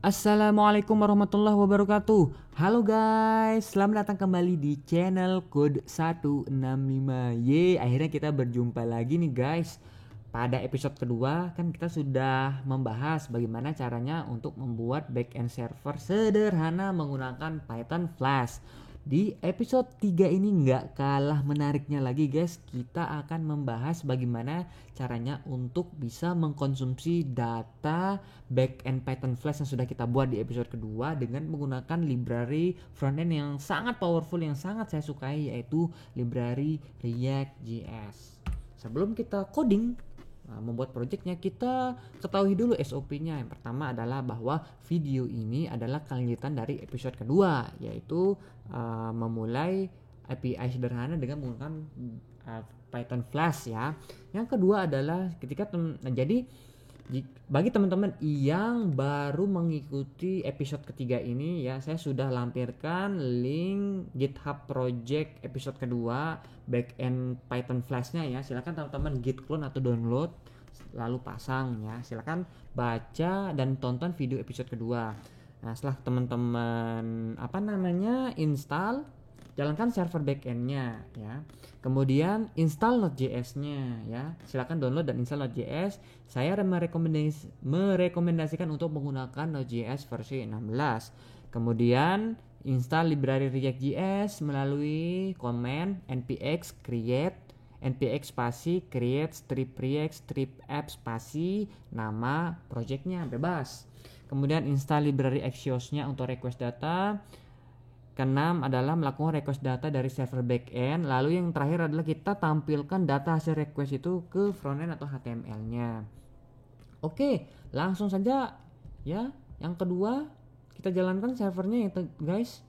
Assalamualaikum warahmatullahi wabarakatuh. Halo guys, selamat datang kembali di channel Code 165. Akhirnya kita berjumpa lagi nih guys. Pada episode kedua kan kita sudah membahas bagaimana caranya untuk membuat backend server sederhana menggunakan Python Flash. Di episode 3 ini nggak kalah menariknya lagi guys. Kita akan membahas bagaimana caranya untuk bisa mengkonsumsi data backend Python Flash yang sudah kita buat di episode kedua dengan menggunakan library frontend yang sangat powerful, yang sangat saya sukai, yaitu library React.js. Sebelum kita coding, membuat projectnya, kita ketahui dulu SOP-nya. Yang pertama adalah bahwa video ini adalah kelanjutan dari episode kedua, yaitu memulai API sederhana dengan menggunakan Python Flash ya. Yang kedua adalah ketika jadi bagi teman-teman yang baru mengikuti episode ketiga ini ya, saya sudah lampirkan link GitHub project episode kedua backend Python Flash-nya ya. Silakan teman-teman git clone atau download lalu pasang ya. Silakan baca dan tonton video episode kedua. Nah, setelah teman-teman install, jalankan server backend-nya ya. Kemudian install Node.js-nya ya. Silakan download dan install Node.js. Saya merekomendasikan untuk menggunakan Node.js versi 16. Kemudian install library React.js melalui command npx create strip react strip app spasi nama projectnya, bebas. Kemudian install library Axios-nya untuk request data. Keenam adalah melakukan request data dari server backend. Lalu yang terakhir adalah kita tampilkan data hasil request itu ke frontend atau HTML-nya. Oke, langsung saja ya. Yang kedua, kita jalankan servernya ya guys.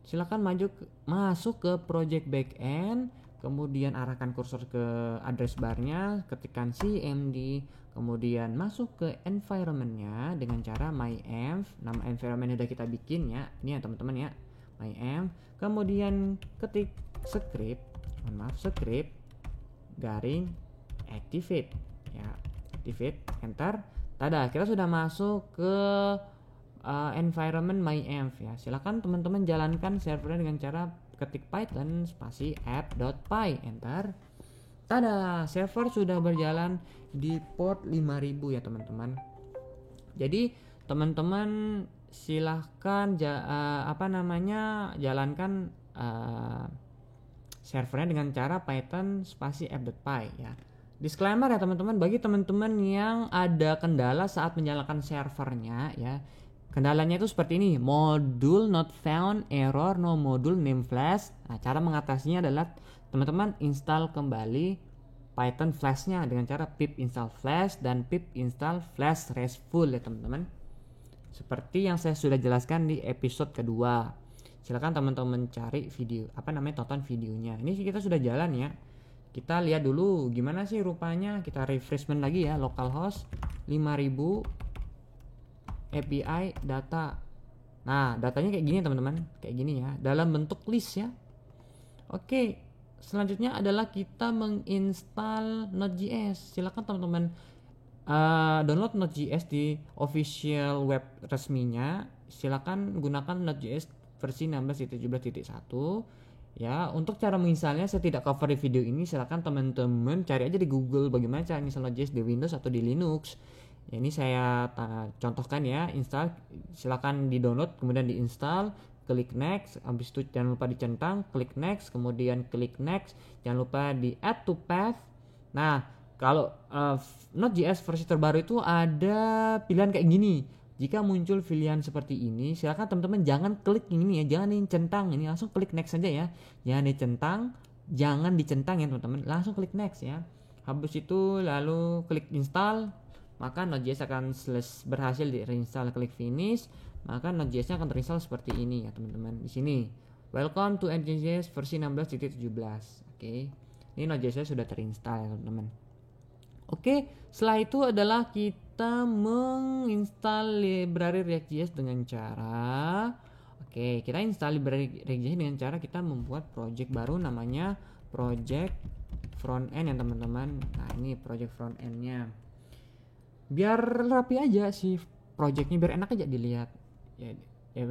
Silakan masuk ke project backend, kemudian arahkan kursor ke address bar-nya, ketikkan cmd, kemudian masuk ke environment-nya dengan cara myenv. Nama environment udah kita bikin ya. Ini ya teman-teman ya. myenv, kemudian ketik script garing activate ya, activate, enter. Tada, kita sudah masuk ke environment myenv ya. Silakan teman-teman jalankan servernya dengan cara ketik python spasi app.py, enter. Tada, server sudah berjalan di port 5000 ya teman-teman. Jadi teman-teman silahkan jalankan servernya dengan cara python spasi app.py ya. Disclaimer ya teman-teman, bagi teman-teman yang ada kendala saat menjalankan servernya ya, kendalanya itu seperti ini: module not found, error, no module name flash. Nah, cara mengatasinya adalah teman-teman install kembali Python Flash-nya dengan cara pip install flash dan pip install flash restful ya teman-teman. Seperti yang saya sudah jelaskan di episode kedua. Silakan teman-teman cari video, tonton videonya. Ini kita sudah jalan ya. Kita lihat dulu gimana sih rupanya. Kita refreshment lagi ya, localhost 5000 API data. Nah, datanya kayak gini teman-teman, kayak gini ya, dalam bentuk list ya. Oke, selanjutnya adalah kita menginstal Node.js. Silakan teman-teman download Node.js di official web resminya. Silakan gunakan Node.js versi 16.17.1 ya. Untuk cara menginstalnya saya tidak cover di video ini. Silakan teman-teman cari aja di Google bagaimana cara install Node.js di Windows atau di Linux ya. Ini saya contohkan ya. Install, silakan di download kemudian diinstal, klik next, habis itu jangan lupa dicentang, klik next, kemudian klik next, jangan lupa di add to path. Nah, kalau Node.js versi terbaru itu ada pilihan kayak gini. Jika muncul pilihan seperti ini, silakan teman-teman jangan klik ini ya, jangan dicentang, ini langsung klik next saja ya. Jangan dicentang ya teman-teman, langsung klik next ya. Habis itu lalu klik install, maka Node.js akan berhasil di reinstall. Klik finish, maka Node.js-nya akan terinstall seperti ini ya teman-teman. Di sini, welcome to Node.js versi 16.17. Oke. Ini Node.js sudah terinstall ya teman-teman. Oke, setelah itu adalah kita menginstal library React.js dengan cara kita install library React.js dengan cara kita membuat project baru namanya project frontend ya teman-teman. Nah, ini project frontend-nya. Biar rapi aja sih projectnya biar enak aja dilihat. Ya,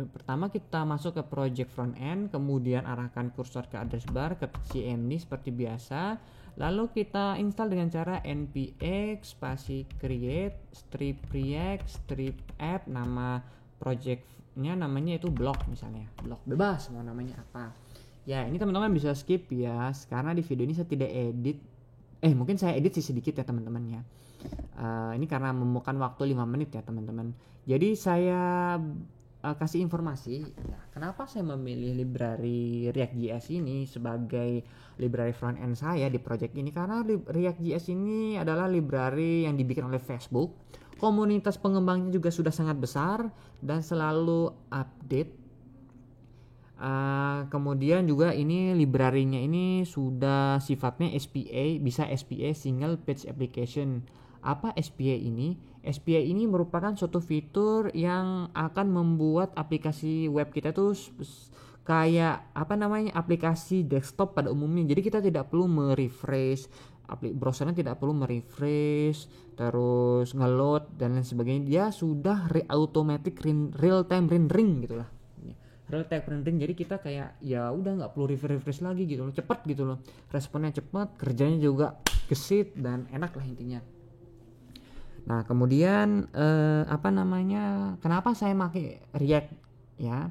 pertama kita masuk ke project front end, kemudian arahkan kursor ke address bar, ke cmd seperti biasa. Lalu kita install dengan cara npx spasi create strip react strip app, nama projectnya namanya itu blog, misalnya blog, bebas mau namanya apa. Ya ini teman-teman bisa skip ya, karena di video ini saya tidak edit. Mungkin saya edit sih sedikit ya teman-teman ya. Ini karena memakan waktu 5 menit ya teman-teman. Jadi saya kasih informasi ya, kenapa saya memilih library React.js ini sebagai library front end saya di project ini. Karena React.js ini adalah library yang dibikin oleh Facebook. Komunitas pengembangnya juga sudah sangat besar dan selalu update. Kemudian juga ini library-nya ini sudah sifatnya SPA, bisa SPA single page application. Apa SPA ini? SPA ini merupakan suatu fitur yang akan membuat aplikasi web kita tuh kayak aplikasi desktop pada umumnya. Jadi kita tidak perlu merefresh, browsernya tidak perlu merefresh, terus ngeload dan lain sebagainya. Dia sudah automatic real time rendering gitulah. Real time rendering, jadi kita kayak ya udah nggak perlu refresh lagi gitu loh, cepet gitu loh, responnya cepet, kerjanya juga gesit dan enak lah intinya. Nah kemudian kenapa saya pakai React ya,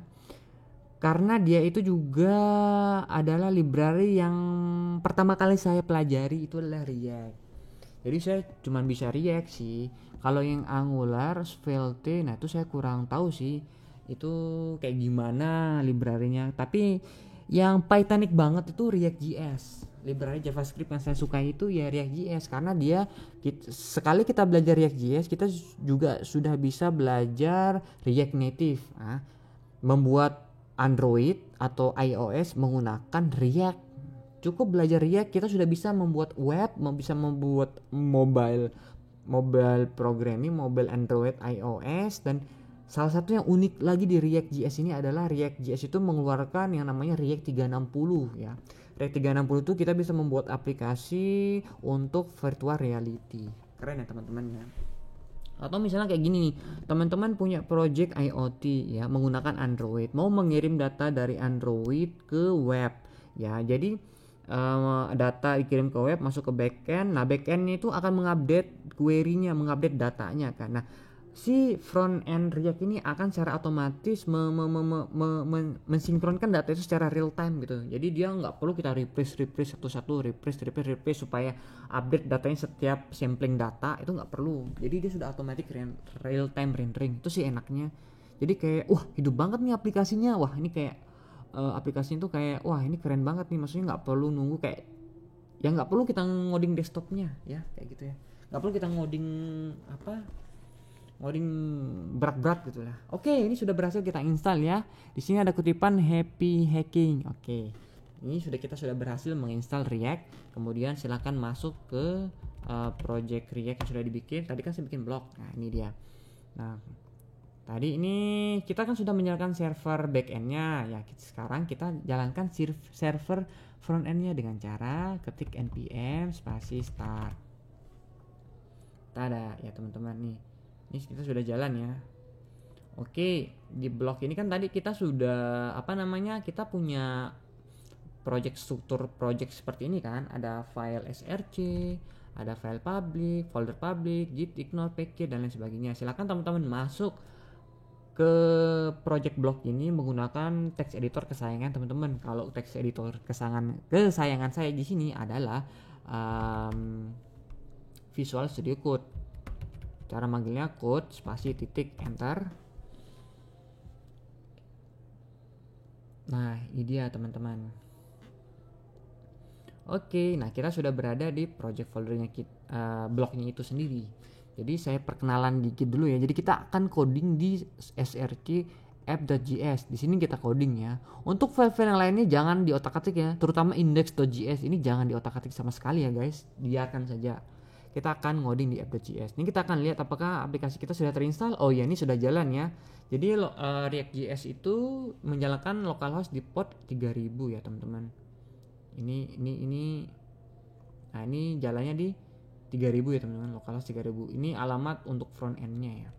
karena dia itu juga adalah library yang pertama kali saya pelajari itu adalah React. Jadi saya cuma bisa React sih. Kalau yang Angular, Svelte, nah itu saya kurang tahu sih itu kayak gimana library-nya. Tapi yang Pythonic banget itu React.js. Library JavaScript yang saya suka itu ya React.js, karena dia sekali kita belajar React.js kita juga sudah bisa belajar React Native. Membuat Android atau iOS menggunakan React. Cukup belajar React kita sudah bisa membuat web, bisa membuat mobile programming, mobile Android, iOS. Dan salah satu yang unik lagi di React.js ini adalah React.js itu mengeluarkan yang namanya React 360 ya. React 360 itu kita bisa membuat aplikasi untuk virtual reality. Keren ya teman-teman ya. Atau misalnya kayak gini nih, teman-teman punya project IoT ya menggunakan Android, mau mengirim data dari Android ke web ya. Jadi data dikirim ke web, masuk ke backend. Nah backendnya itu akan mengupdate query-nya, mengupdate datanya kan. Nah si front end React ini akan secara otomatis mensinkronkan data itu secara real time gitu. Jadi dia nggak perlu kita refresh satu-satu, refresh supaya update datanya setiap sampling data, itu nggak perlu. Jadi dia sudah otomatis real time rendering. Itu sih enaknya. Jadi kayak hidup banget nih aplikasinya. Wah ini kayak aplikasinya tuh kayak wah ini keren banget nih. Maksudnya nggak perlu nunggu kayak ya nggak perlu kita ngoding desktopnya ya kayak gitu ya. Nggak perlu kita ngoding berat-berat gitu lah. Oke, ini sudah berhasil kita install ya. Di sini ada kutipan happy hacking. Oke. Ini kita sudah berhasil menginstal React. Kemudian silakan masuk ke project React yang sudah dibikin. Tadi kan saya bikin blog. Nah, ini dia. Nah, tadi ini kita kan sudah menyalakan server backend-nya ya. Sekarang kita jalankan server front-end-nya dengan cara ketik npm spasi start. Tada ya teman-teman nih. Ini kita sudah jalan ya. Oke, di blog ini kan tadi kita sudah kita punya struktur project seperti ini kan. Ada file src, ada file public, folder public, git, ignore, package dan lain sebagainya. Silakan teman-teman masuk ke project blog ini menggunakan text editor kesayangan teman-teman. Kalau text editor kesayangan saya di sini adalah Visual Studio Code. Cara manggilnya code spasi titik enter. Nah ini dia teman-teman. Oke, nah kita sudah berada di project foldernya blognya itu sendiri. Jadi saya perkenalan dikit dulu ya. Jadi kita akan coding di src app.js. Di sini kita coding ya. Untuk file-file yang lainnya jangan diotak-atik ya. Terutama index.js ini jangan diotak-atik sama sekali ya guys. Biarkan saja. Kita akan ngoding di app.js. Ini kita akan lihat apakah aplikasi kita sudah terinstall. Oh ya, ini sudah jalan ya. Jadi React.js itu menjalankan localhost di port 3000 ya teman-teman. Nah ini jalannya di 3000 ya teman-teman, localhost 3000. Ini alamat untuk front end-nya ya.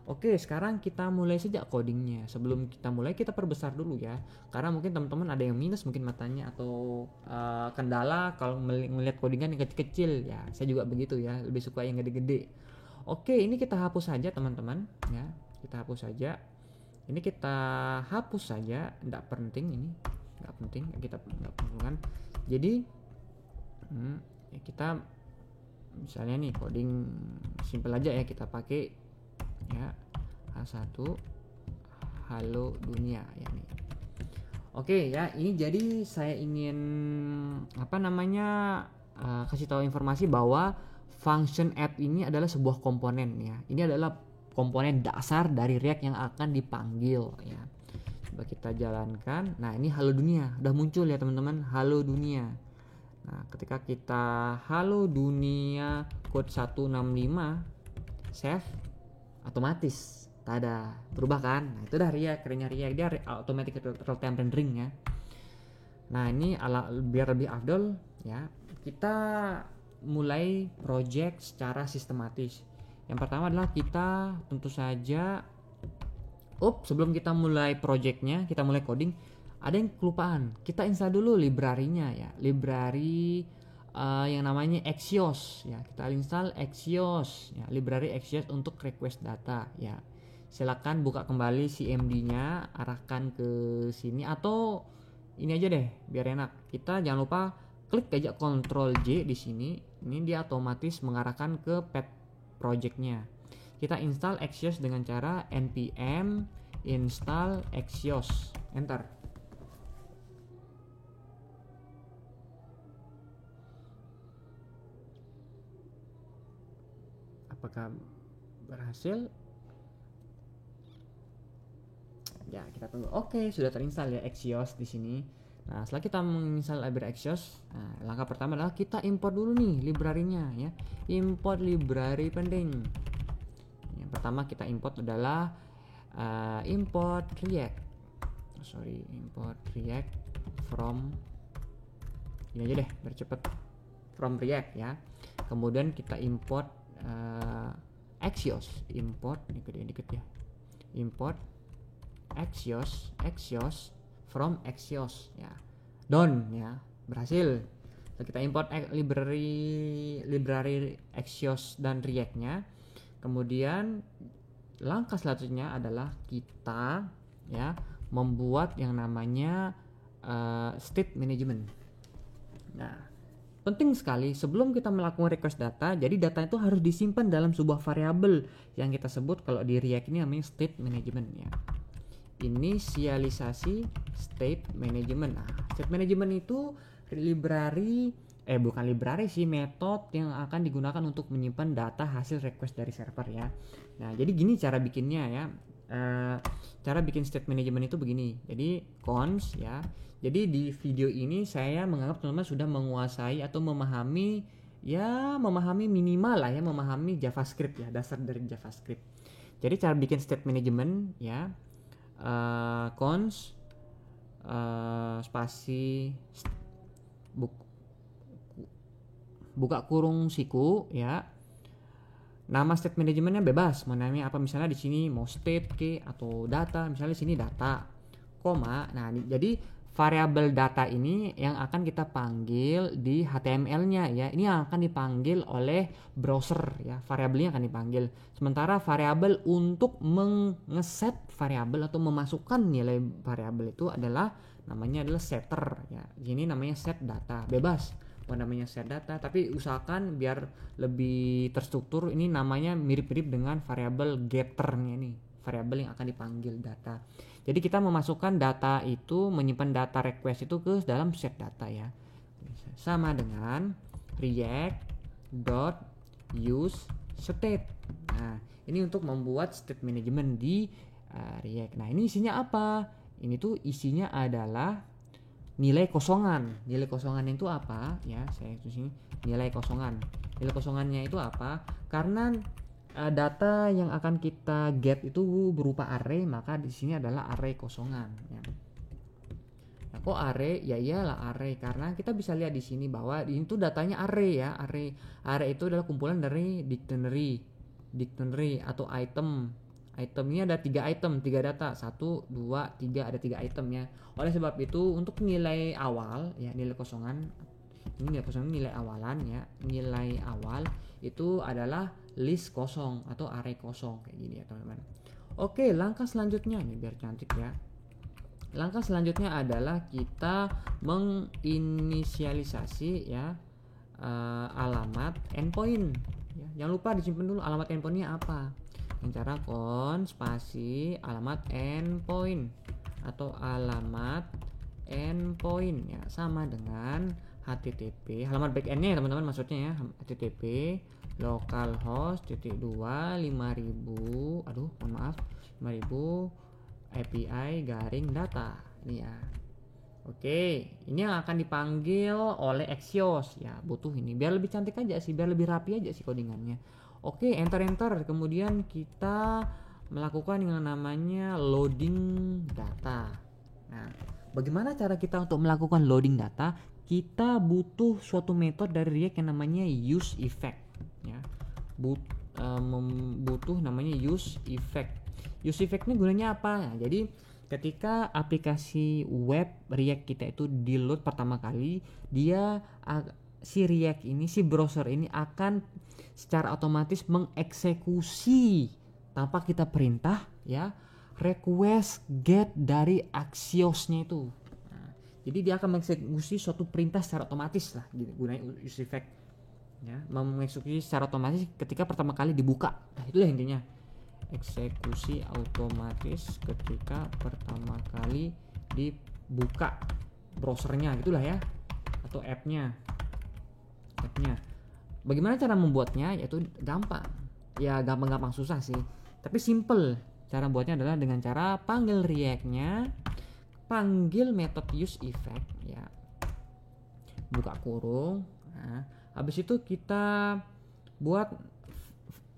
Oke, sekarang kita mulai saja codingnya. Sebelum kita mulai, kita perbesar dulu ya. Karena mungkin teman-teman ada yang minus mungkin matanya atau kendala kalau melihat codingan yang kecil-kecil ya. Saya juga begitu ya, lebih suka yang gede-gede. Oke, ini kita hapus saja teman-teman ya. Kita hapus saja. Ini kita hapus saja, tidak penting ini, tidak penting kita nggak perlukan. Jadi ya kita misalnya nih coding simple aja ya, kita pakai ya H1 halo dunia ya nih. Oke ya, ini jadi saya ingin kasih tahu informasi bahwa function app ini adalah sebuah komponen ya. Ini adalah komponen dasar dari React yang akan dipanggil ya. Coba kita jalankan. Nah, ini halo dunia udah muncul ya teman-teman, halo dunia. Nah, ketika kita halo dunia code 165 save, otomatis tada, berubah kan. Nah, itu dah React, kerennya React, dia automatic real time rendering ya. Nah, ini biar lebih afdol ya, kita mulai project secara sistematis. Yang pertama adalah kita tentu saja sebelum kita mulai projectnya, kita mulai coding, ada yang kelupaan. Kita install dulu library-nya ya, library yang namanya Axios ya. Kita install Axios ya, library Axios untuk request data ya. Silakan buka kembali CMD-nya, arahkan ke sini, atau ini aja deh biar enak. Kita jangan lupa klik aja Ctrl J di sini. Ini dia otomatis mengarahkan ke pet project-nya. Kita install Axios dengan cara npm install Axios, enter. Apakah berhasil? Ya, kita tunggu. Oke, sudah terinstall ya Axios di sini. Nah, setelah kita menginstal library Axios, langkah pertama adalah kita import dulu nih library-nya ya. Import library pending. Yang pertama kita import adalah import React. Import React from, ini aja deh biar cepet, from React ya. Kemudian kita import Axios, import dikit ya. Import Axios from Axios ya. Done ya, berhasil. Kita import library Axios dan React-nya. Kemudian langkah selanjutnya adalah kita ya membuat yang namanya state management. Nah, penting sekali sebelum kita melakukan request data, jadi data itu harus disimpan dalam sebuah variabel yang kita sebut kalau di React ini namanya state management ya. Inisialisasi state management. Nah, state management itu metode yang akan digunakan untuk menyimpan data hasil request dari server ya. Nah, jadi gini cara bikinnya ya. Cara bikin state management itu begini. Jadi cons ya. Jadi di video ini saya menganggap teman-teman sudah menguasai atau memahami minimal lah ya, memahami JavaScript ya, dasar dari JavaScript. Jadi cara bikin state management ya, cons spasi buka kurung siku ya. Nama state managementnya bebas, mau namanya apa, misalnya di sini mau state atau data, misalnya di sini data, koma. Nah, jadi variabel data ini yang akan kita panggil di HTML-nya ya. Ini yang akan dipanggil oleh browser ya, variabelnya akan dipanggil. Sementara variabel untuk mengeset variabel atau memasukkan nilai variabel itu adalah setter ya. Ini namanya set data, bebas namanya set data, tapi usahakan biar lebih terstruktur. Ini namanya mirip-mirip dengan variabel getternya nih, variabel yang akan dipanggil data. Jadi kita memasukkan data itu, menyimpan data request itu ke dalam set data ya, sama dengan react.useState. Nah, ini untuk membuat state management di React. Nah, ini isinya apa? Ini tuh isinya adalah nilai kosongan. Nilai kosongan itu apa ya? Saya tulis sini nilai kosongan. Nilai kosongannya itu apa? Karena data yang akan kita get itu berupa array, maka di sini adalah array kosongan ya. Nah, kok array? Ya iyalah array, karena kita bisa lihat di sini bahwa ini tuh datanya array ya. Array itu adalah kumpulan dari dictionary atau item Item ini ada 3 item, 3 data, 1, 2, 3, ada 3 item ya. Oleh sebab itu untuk nilai awal ya, nilai kosongan, ini nilai kosongan nilai awalan ya, nilai awal itu adalah list kosong atau array kosong kayak gini ya teman-teman. Oke, langkah selanjutnya nih biar cantik ya. Langkah selanjutnya adalah kita menginisialisasi ya alamat endpoint ya. Jangan lupa disimpan dulu alamat endpointnya apa. Dengan cara spasi alamat endpoint atau alamat endpoint ya, sama dengan http halamat backendnya ya teman-teman, maksudnya ya, http localhost .2 5000 API garing data ini ya. Oke, ini yang akan dipanggil oleh Axios ya, butuh ini biar lebih cantik aja sih, biar lebih rapi aja sih codingannya. Oke, enter, kemudian kita melakukan yang namanya loading data. Nah, bagaimana cara kita untuk melakukan loading data? Kita butuh suatu metode dari React yang namanya use effect ya. Butuh namanya use effect. Use effect ini gunanya apa? Nah, jadi ketika aplikasi web React kita itu di load pertama kali, dia si React ini, si browser ini akan secara otomatis mengeksekusi tanpa kita perintah ya request get dari Axios-nya itu. Nah, jadi dia akan mengeksekusi suatu perintah secara otomatis lah, gitu gunanya use effect ya, mengeksekusi secara otomatis ketika pertama kali dibuka. Nah, itulah intinya. Eksekusi otomatis ketika pertama kali dibuka browsernya, gitulah ya, atau appnya. Bagaimana cara membuatnya? Yaitu gampang ya, gampang susah sih, tapi simple. Cara buatnya adalah dengan cara panggil React-nya, panggil method use effect ya, buka kurung. Nah, habis itu kita buat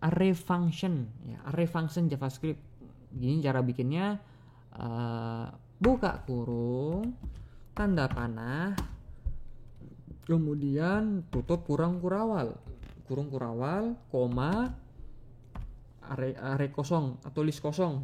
array function ya, array function JavaScript. Gini cara bikinnya, buka kurung, tanda panah, kemudian tutup kurung kurawal, koma, array kosong atau list kosong.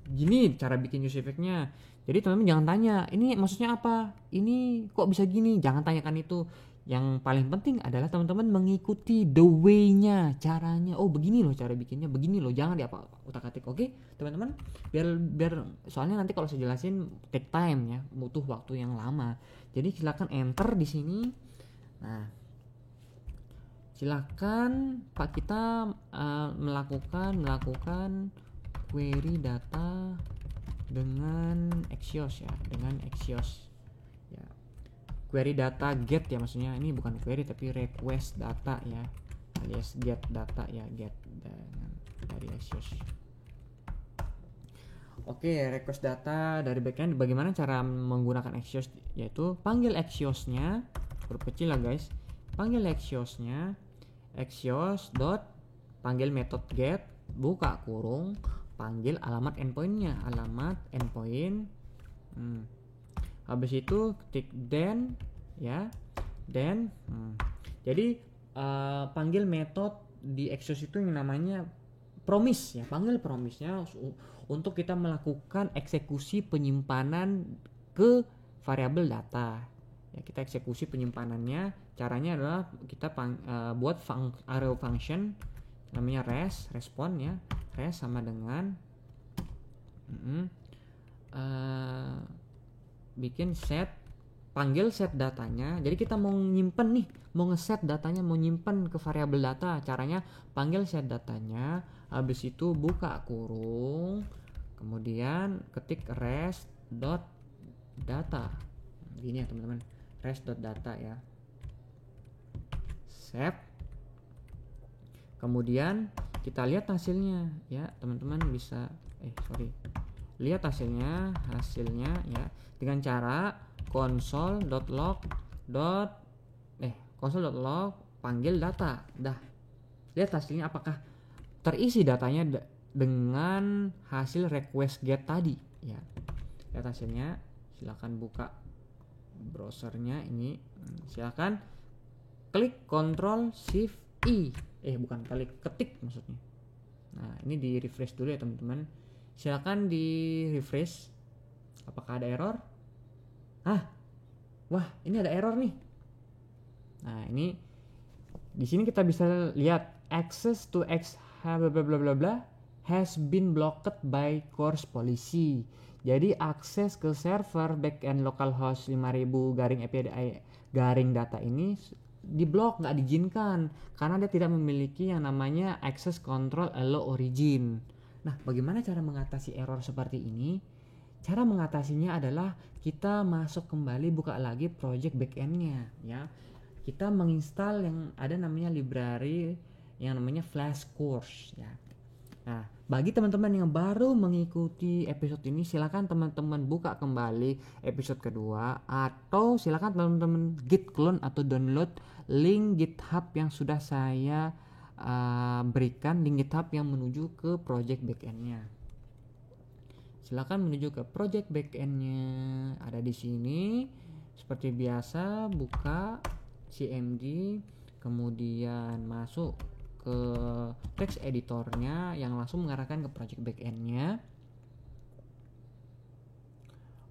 Gini cara bikin use effect-nya. Jadi teman-teman jangan tanya, ini maksudnya apa? Ini kok bisa gini? Jangan tanyakan itu. Yang paling penting adalah teman-teman mengikuti the way-nya, caranya. Oh, begini loh cara bikinnya, begini loh. Jangan utak-atik, oke, teman-teman? Biar soalnya nanti kalau saya jelasin take time ya, butuh waktu yang lama. Jadi silakan enter di sini. Nah, silakan Pak kita melakukan query data dengan Axios ya, query data get ya, maksudnya ini bukan query tapi request data ya, alias get data ya, get dari Axios. Oke, request data dari backend. Bagaimana cara menggunakan Axios? Yaitu panggil Axios-nya, huruf kecil lah guys, panggil Axios-nya, Axios dot panggil method get, buka kurung, panggil alamat endpoint-nya, habis itu ketik then ya, jadi panggil metode di Axios itu yang namanya promise ya, panggil promise-nya untuk kita melakukan eksekusi penyimpanan ke variabel data ya. Kita eksekusi penyimpanannya, caranya adalah kita buat array function namanya respon ya, sama dengan bikin panggil set datanya. Jadi kita mau nyimpen nih, mau ngeset datanya, mau nyimpen ke variabel data. Caranya panggil set datanya, habis itu buka kurung, kemudian ketik res.data. Gini ya teman-teman, res.data ya. Save. Kemudian kita lihat hasilnya ya, teman-teman bisa lihat hasilnya ya dengan cara console.log panggil data. Dah, lihat hasilnya apakah terisi datanya dengan hasil request get tadi ya. Lihat hasilnya, silakan buka browsernya ini, silakan klik Ctrl Shift I, bukan klik, ketik maksudnya. Nah, ini di refresh dulu ya teman-teman. Silakan di refresh. Apakah ada error? Wah, ini ada error nih. Nah, ini di sini kita bisa lihat access to X bla bla bla bla bla has been blocked by course policy. Jadi akses ke server backend localhost 5000 garing API garing data ini diblok, nggak diizinkan karena dia tidak memiliki yang namanya access control allow origin. Nah, bagaimana cara mengatasi error seperti ini? Cara mengatasinya adalah kita masuk kembali, buka lagi project backendnya ya. Kita menginstal yang ada namanya library yang namanya Flash Course ya. Nah, bagi teman-teman yang baru mengikuti episode ini, silakan teman-teman buka kembali episode kedua, atau silakan teman-teman git clone atau download link GitHub yang sudah saya berikan, link GitHub yang menuju ke project backendnya. Silakan menuju ke project backendnya, ada di sini. Seperti biasa, buka CMD, kemudian masuk ke text editornya yang langsung mengarahkan ke project backendnya.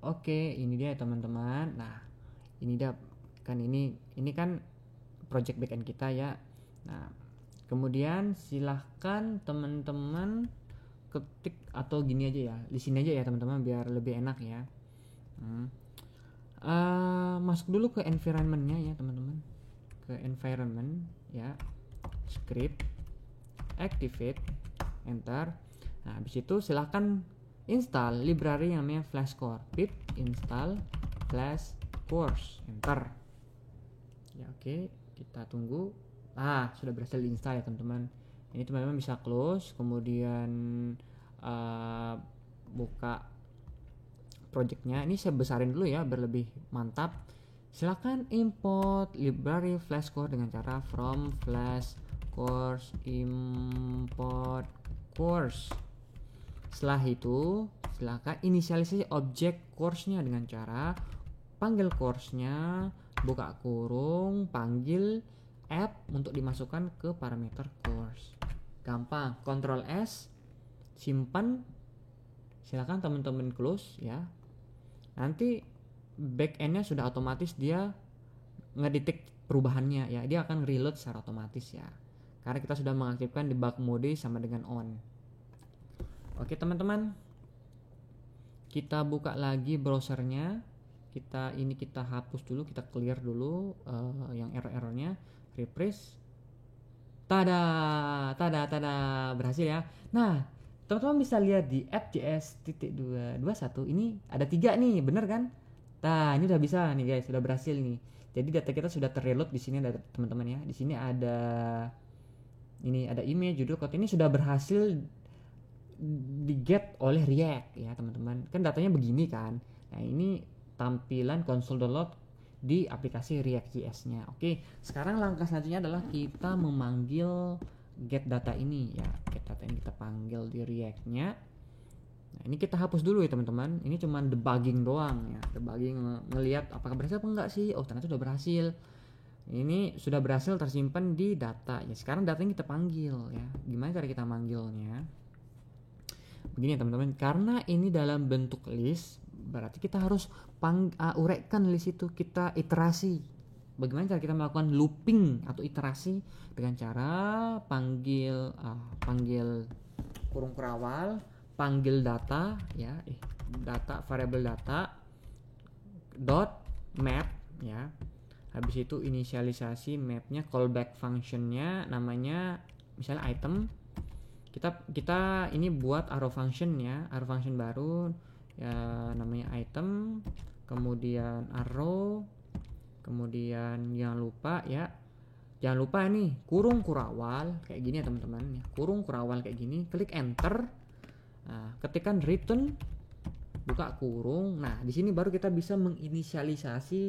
Oke, ini dia teman-teman. Nah, ini dia kan, ini kan project backend kita ya. Nah, kemudian silahkan teman-teman ketik atau gini aja ya, di sini aja ya teman-teman biar lebih enak ya. Masuk dulu ke environmentnya ya teman-teman, ke environment ya, script, activate, enter. Nah, habis itu silahkan install library yang namanya FlashCore. Pip install FlashCourse, enter. Ya, oke, kita tunggu. Sudah berhasil diinstal ya teman-teman. Ini teman-teman bisa close, kemudian buka projectnya. Ini saya besarin dulu ya biar lebih mantap. Silakan import library FlashCore dengan cara from FlashCourse import course. Setelah itu silakan inisialisasi objek course-nya dengan cara panggil course-nya, buka kurung, panggil app untuk dimasukkan ke parameter course. Gampang, Ctrl S, simpan, silakan teman-teman close ya. Nanti backendnya sudah otomatis dia ngedetek perubahannya ya, dia akan reload secara otomatis ya, karena kita sudah mengaktifkan debug mode sama dengan on. Oke teman-teman, kita buka lagi browsernya, kita hapus dulu, kita clear dulu yang error-errornya, refresh. Tada, berhasil ya. Nah, teman-teman bisa lihat di app.js.221 ini ada 3 nih, bener kan? Nah, ini udah bisa nih guys, sudah berhasil nih. Jadi data kita sudah terreload di sini ada teman-teman ya. Di sini ada image, judul, code, ini sudah berhasil di get oleh React ya teman-teman. Kan datanya begini kan. Nah, ini tampilan console.log di aplikasi React.js-nya. Oke, sekarang langkah selanjutnya adalah kita memanggil get data ini ya. Get data ini kita panggil di React-nya. Nah, ini kita hapus dulu ya teman-teman. Ini cuma debugging doang ya. Debugging, ngelihat apakah berhasil apa enggak sih. Oh, ternyata sudah berhasil. Ini sudah berhasil tersimpan di data ya. Sekarang datanya kita panggil ya. Gimana cara kita manggilnya? Begini ya teman-teman, karena ini dalam bentuk list, berarti kita harus urekkan list itu, kita iterasi. Bagaimana cara kita melakukan looping atau iterasi? Dengan cara panggil kurung kurawal, panggil data ya, data, variabel data dot map ya. Habis itu inisialisasi mapnya, callback functionnya namanya misalnya item. Kita ini buat arrow function ya, arrow function baru ya, namanya item, kemudian arrow, kemudian jangan lupa nih kurung kurawal kayak gini ya teman-teman ya, kurung kurawal kayak gini, klik enter. Nah, ketikkan return, buka kurung. Nah, di sini baru kita bisa menginisialisasi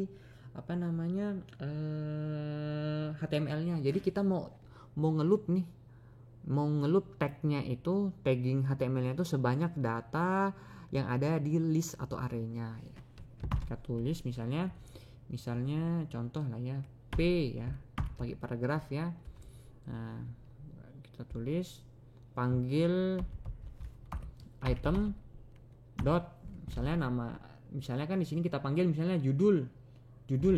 HTML-nya. Jadi kita mau ngeloop nih, mau ngeloop tag-nya itu, tagging HTML-nya itu sebanyak data yang ada di list atau array-nya ya. Kita tulis misalnya contoh lah ya, P ya, pakai paragraf ya. Nah, kita tulis panggil item dot, misalnya nama, misalnya kan di sini kita panggil misalnya judul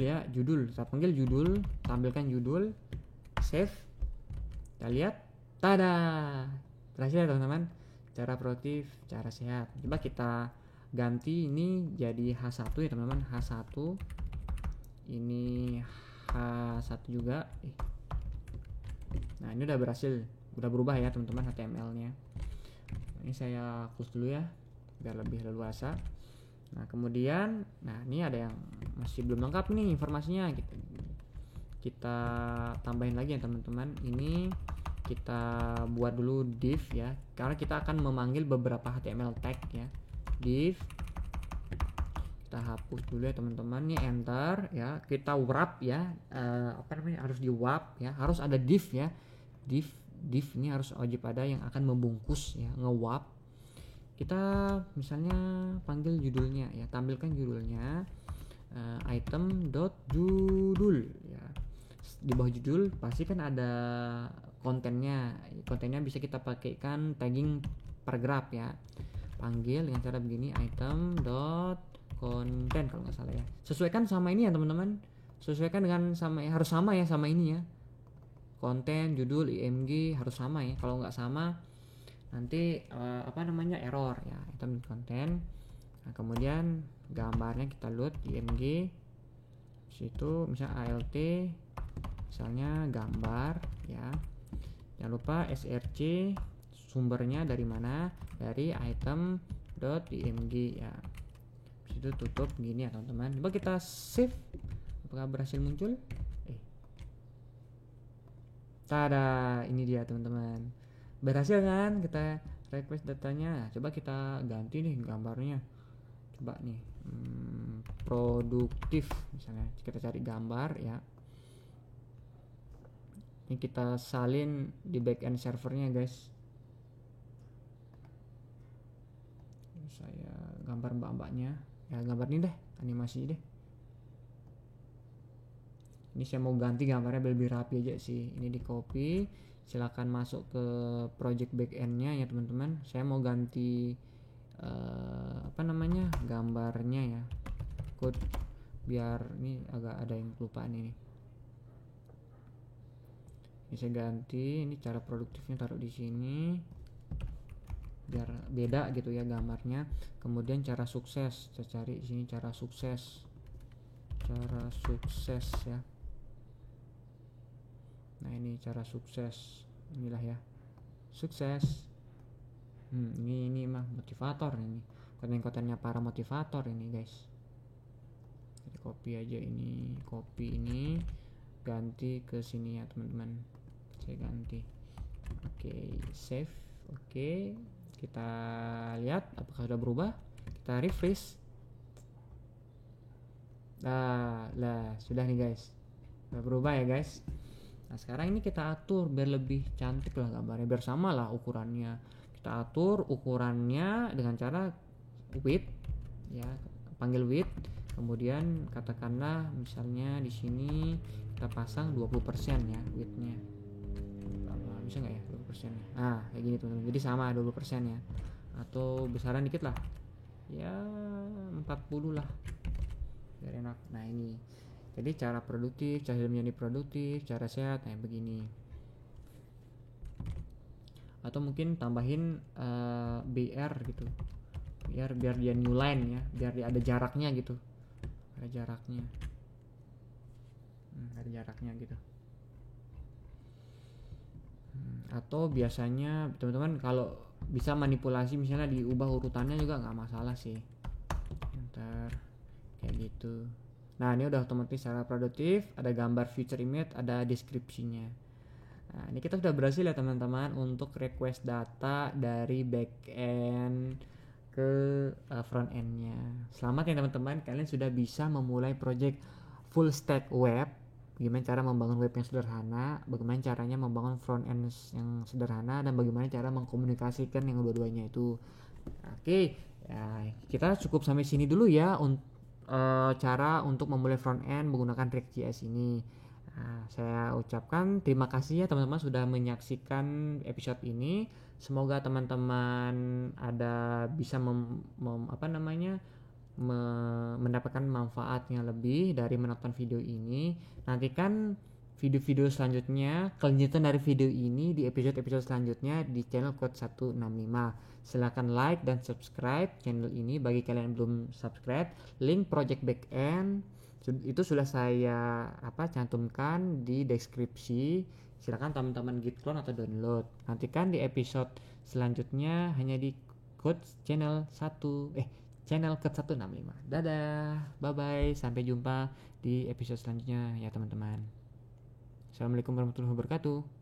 ya, judul, kita panggil judul, tampilkan judul, save, kita lihat, tada, berhasil ya teman-teman. Cara produktif, cara sehat. Coba kita ganti ini jadi H1 ya teman-teman, H1, ini H1 juga. Nah, ini udah berhasil, udah berubah ya teman-teman HTML-nya. Ini saya close dulu ya biar lebih leluasa. Nah, kemudian, nah ini ada yang masih belum lengkap nih informasinya, kita tambahin lagi ya teman-teman. Ini kita buat dulu div ya, karena kita akan memanggil beberapa HTML tag ya. Div, kita hapus dulu ya teman-teman, nih enter ya, kita wrap ya, harus di wrap ya, harus ada div ya. Div ini harus wajib ada yang akan membungkus ya, nge-wrap. Kita misalnya panggil judulnya ya, tampilkan judulnya, item dot judul ya. Di bawah judul pasti kan ada kontennya bisa kita pakaikan tagging paragraf ya. Panggil dengan cara begini, item dot content kalau nggak salah ya. Sesuaikan sama ini ya teman-teman, sesuaikan dengan sama, harus sama ya sama ini ya, konten, judul, img harus sama ya. Kalau nggak sama nanti error ya. Item konten. Nah, kemudian gambarnya kita load img, situ misalnya alt, misalnya gambar ya. Jangan lupa src, sumbernya dari mana, dari item.img ya. Situ tutup gini ya teman-teman. Coba kita save, apakah berhasil muncul? Tada, ini dia teman-teman, berhasil kan kita request datanya. Coba kita ganti nih gambarnya, coba nih produktif misalnya, kita cari gambar ya. Ini kita salin di backend servernya guys. Saya gambar mbak-mbaknya ya, gambar ini deh, animasi deh. Ini saya mau ganti gambarnya lebih rapi aja sih. Ini di copy, silakan masuk ke project backendnya ya teman-teman. Saya mau ganti gambarnya ya, code, biar ini agak ada yang kelupaan ini. Ini saya ganti, ini cara produktifnya taruh di sini biar beda gitu ya gambarnya. Kemudian cara sukses, saya cari di sini cara sukses ya. Nah, ini cara sukses, inilah ya, sukses. Ini mah motivator, ini konten-kontennya para motivator ini guys. Jadi copy aja ini, copy ini, ganti ke sini ya teman-teman. Saya ganti. Oke, save. Oke, kita lihat apakah sudah berubah. Kita refresh. Lah, sudah nih guys, sudah berubah ya guys. Nah, sekarang ini kita atur biar lebih cantik lah gambarnya, biar sama lah ukurannya. Kita atur ukurannya dengan cara width ya, panggil width. Kemudian katakanlah misalnya di sini kita pasang 20% ya widthnya. Bisa nggak ya 20% ya? Nah, kayak gini teman-teman. Jadi sama 20% ya. Atau besaran dikit lah. Ya 40 lah. Biar enak. Nah, ini. Jadi cara produktif, cara menjadi produktif, cara sehat kayak begini. Atau mungkin tambahin BR gitu. Biar dia new line ya, biar dia ada jaraknya gitu. Ada jaraknya. Ada jaraknya gitu. Atau biasanya teman-teman kalau bisa manipulasi misalnya diubah urutannya juga nggak masalah sih. Ntar kayak gitu. Nah, ini udah otomatis secara produktif, ada gambar feature image, ada deskripsinya. Nah, ini kita sudah berhasil ya teman-teman untuk request data dari backend ke front endnya. Selamat ya teman-teman, kalian sudah bisa memulai project full stack web. Bagaimana cara membangun web yang sederhana, bagaimana caranya membangun front end yang sederhana, dan bagaimana cara mengkomunikasikan yang dua-duanya itu. Oke, ya, kita cukup sampai sini dulu ya cara untuk memulai front end menggunakan React.js ini. Nah, saya ucapkan terima kasih ya teman-teman sudah menyaksikan episode ini. Semoga teman-teman ada bisa mendapatkan manfaat yang lebih dari menonton video ini. Nantikan video-video selanjutnya, kelanjutan dari video ini di episode-episode selanjutnya di channel Code 165. Silahkan like dan subscribe channel ini bagi kalian yang belum subscribe. Link project backend itu sudah saya cantumkan di deskripsi. Silakan teman-teman git clone atau download. Nantikan di episode selanjutnya hanya di Code channel channel ke 165. Dadah, bye bye, sampai jumpa di episode selanjutnya ya teman-teman. Assalamualaikum warahmatullahi wabarakatuh.